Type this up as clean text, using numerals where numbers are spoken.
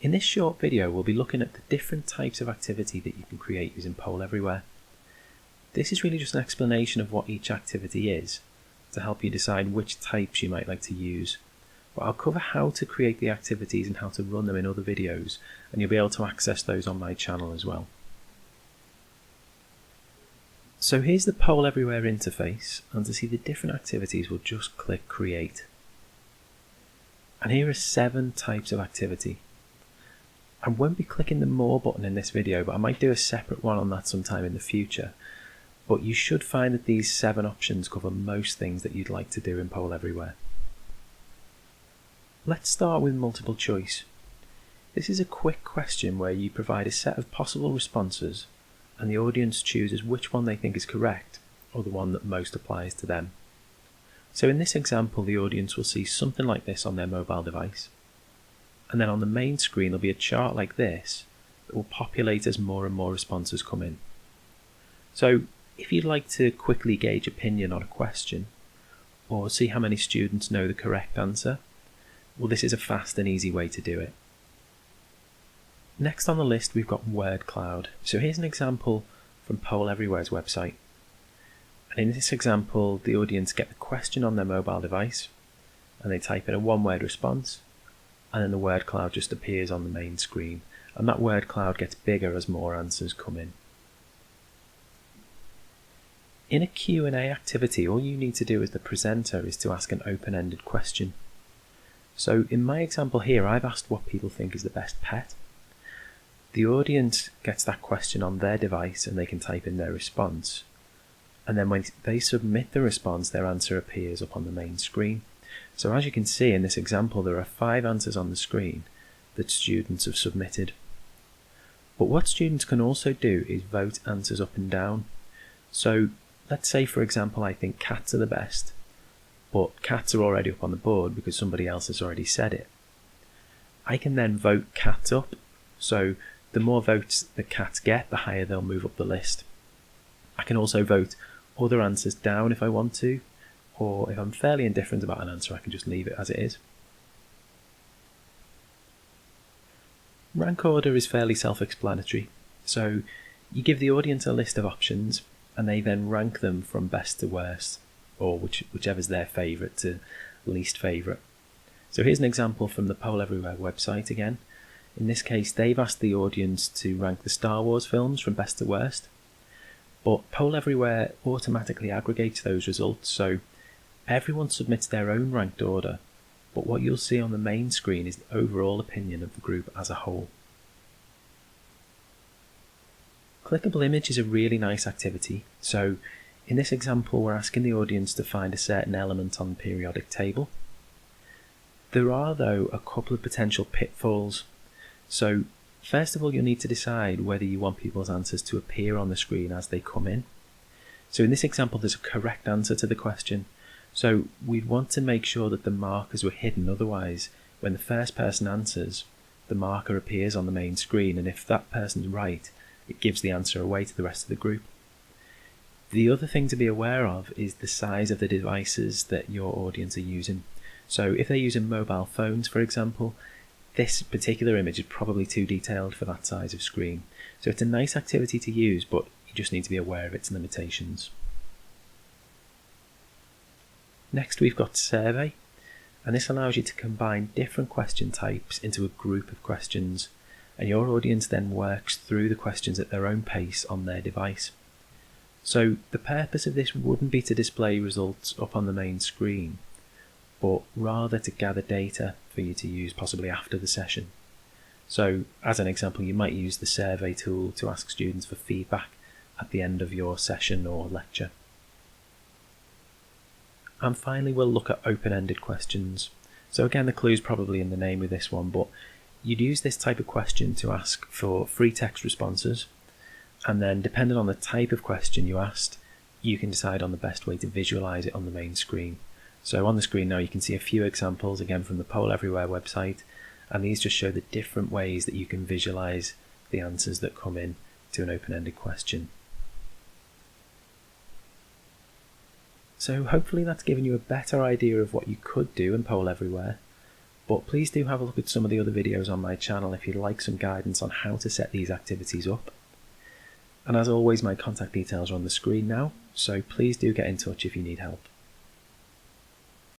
In this short video, we'll be looking at the different types of activity that you can create using Poll Everywhere. This is really just an explanation of what each activity is, to help you decide which types you might like to use. But I'll cover how to create the activities and how to run them in other videos, and you'll be able to access those on my channel as well. So here's the Poll Everywhere interface, and to see the different activities we'll just click Create. And here are 7 types of activity. I won't be clicking the More button in this video, but I might do a separate one on that sometime in the future. But you should find that these 7 options cover most things that you'd like to do in Poll Everywhere. Let's start with multiple choice. This is a quick question where you provide a set of possible responses and the audience chooses which one they think is correct or the one that most applies to them. So in this example, the audience will see something like this on their mobile device. And then on the main screen there'll be a chart like this that will populate as more and more responses come in. So if you'd like to quickly gauge opinion on a question, or see how many students know the correct answer, well, this is a fast and easy way to do it. Next on the list we've got word cloud. So here's an example from Poll Everywhere's website. And in this example the audience get the question on their mobile device and they type in a one-word response, and then the word cloud just appears on the main screen, and that word cloud gets bigger as more answers come in. In a Q&A activity, all you need to do as the presenter is to ask an open-ended question. So in my example here, I've asked what people think is the best pet. The audience gets that question on their device and they can type in their response. And then when they submit the response, their answer appears up on the main screen. So as you can see in this example, there are 5 answers on the screen that students have submitted. But what students can also do is vote answers up and down. So let's say, for example, I think cats are the best, but cats are already up on the board because somebody else has already said it. I can then vote cats up, so the more votes the cats get, the higher they'll move up the list. I can also vote other answers down if I want to, or if I'm fairly indifferent about an answer, I can just leave it as it is. Rank order is fairly self-explanatory, so you give the audience a list of options and they then rank them from best to worst, or whichever's their favourite to least favourite. So here's an example from the Poll Everywhere website again. In this case, they've asked the audience to rank the Star Wars films from best to worst, but Poll Everywhere automatically aggregates those results, so everyone submits their own ranked order, but what you'll see on the main screen is the overall opinion of the group as a whole. Clickable image is a really nice activity. So in this example we're asking the audience to find a certain element on the periodic table. There are though a couple of potential pitfalls. So first of all, you'll need to decide whether you want people's answers to appear on the screen as they come in. So in this example there's a correct answer to the question, so we'd want to make sure that the markers were hidden, otherwise when the first person answers, the marker appears on the main screen, and if that person's right, it gives the answer away to the rest of the group. The other thing to be aware of is the size of the devices that your audience are using. So if they're using mobile phones, for example, this particular image is probably too detailed for that size of screen. So it's a nice activity to use, but you just need to be aware of its limitations. Next we've got survey, and this allows you to combine different question types into a group of questions, and your audience then works through the questions at their own pace on their device. So the purpose of this wouldn't be to display results up on the main screen, but rather to gather data for you to use possibly after the session. So as an example, you might use the survey tool to ask students for feedback at the end of your session or lecture. And finally we'll look at open-ended questions. So again, the clue's probably in the name with this one, but you'd use this type of question to ask for free text responses, and then depending on the type of question you asked, you can decide on the best way to visualize it on the main screen. So on the screen now you can see a few examples again from the Poll Everywhere website, and these just show the different ways that you can visualize the answers that come in to an open-ended question. So hopefully that's given you a better idea of what you could do in Poll Everywhere, But please do have a look at some of the other videos on my channel if you'd like some guidance on how to set these activities up. And as always, my contact details are on the screen now, so please do get in touch if you need help.